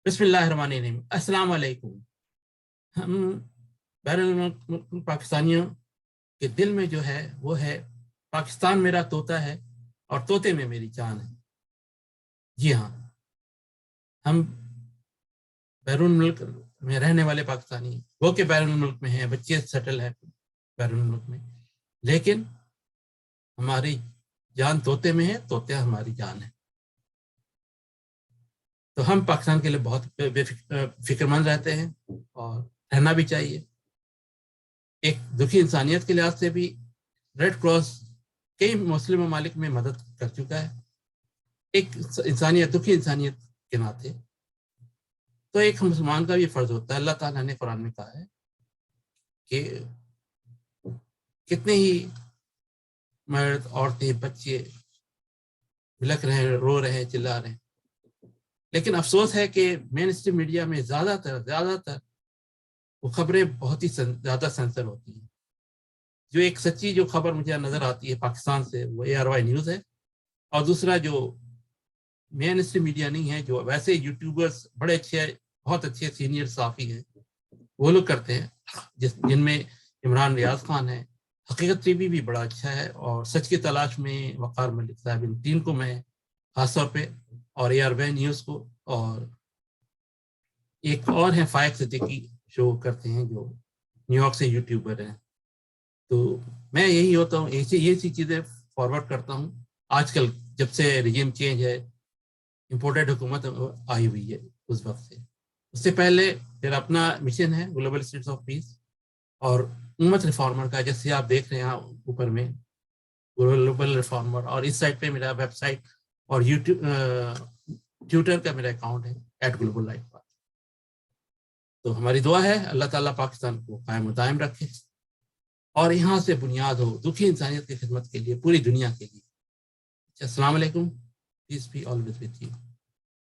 बिस्मिल्लाहिर्रहमानिर्रहीम। अस्सलाम वालेकुम। हम बैरुल पाकिस्तानियों के दिल में जो है वो है पाकिस्तान मेरा तोता है और तोते में मेरी जान है। जी हाँ, हम बैरून मुल्क में रहने वाले पाकिस्तानी वो के बैरून मुल्क में हैं, बच्चे सेटल हैं बैरून मुल्क में, लेकिन हमारी जान तोते में है, तोते हमारी जान है। तो हम पाकिस्तान के लिए बहुत फिक्रमंद रहते हैं और रहना भी चाहिए। एक दुखी इंसानियत के लिहाज से भी रेड क्रॉस कई मुस्लिम ममालिक में मदद कर चुका है, एक इंसानियत दुखी इंसानियत के नाते। तो एक मुसलमान का भी फर्ज होता है। अल्लाह ताला ने कुरान में कहा है कि कितने ही मर्द, औरतें, बच्चे बिलख रहे हैं, रो रहे हैं, चिल्ला रहे हैं, लेकिन अफसोस है कि मेन स्ट्रीम मीडिया में ज्यादातर वो खबरें बहुत ही ज्यादा सेंसर होती हैं। जो एक सच्ची जो खबर मुझे नजर आती है पाकिस्तान से वो ARY न्यूज़ है, और दूसरा जो मेन स्ट्रीम मीडिया नहीं है, जो वैसे यूट्यूबर्स बड़े अच्छे, बहुत अच्छे सीनियर साफी हैं, वो लोग करते हैं, जिनमें इमरान रियाज खान है, हकीकत टीवी भी बड़ा अच्छा है, और सच की तलाश में वकार मलिक साहब, इन तीन को मैं खासतौर पे, और ARY न्यूज़ को, और एक और है फायक सिद्दीकी शो करते हैं जो न्यूयॉर्क से यूट्यूबर हैं। तो मैं यही होता हूँ, ये सी चीज़ें फॉरवर्ड करता हूँ। आजकल जब से रिजीम चेंज है, इम्पोर्टेड हुकूमत आई हुई है, उस वक्त से, उससे पहले फिर अपना मिशन है ग्लोबल स्टेट्स ऑफ पीस और उम्मत रिफॉर्मर का, जैसे आप देख रहे हैं ऊपर में ग्लोबल रिफॉर्मर, और इस साइड पे मेरा वेबसाइट और यूट्यूब ट्विटर का मेरा अकाउंट है @globallife। तो हमारी दुआ है अल्लाह ताला पाकिस्तान को कायम दायम रखे और यहाँ से बुनियाद हो दुखी इंसानियत की खिदमत के लिए पूरी दुनिया के लिए। अस्सलाम वालेकुम, peace be always with you.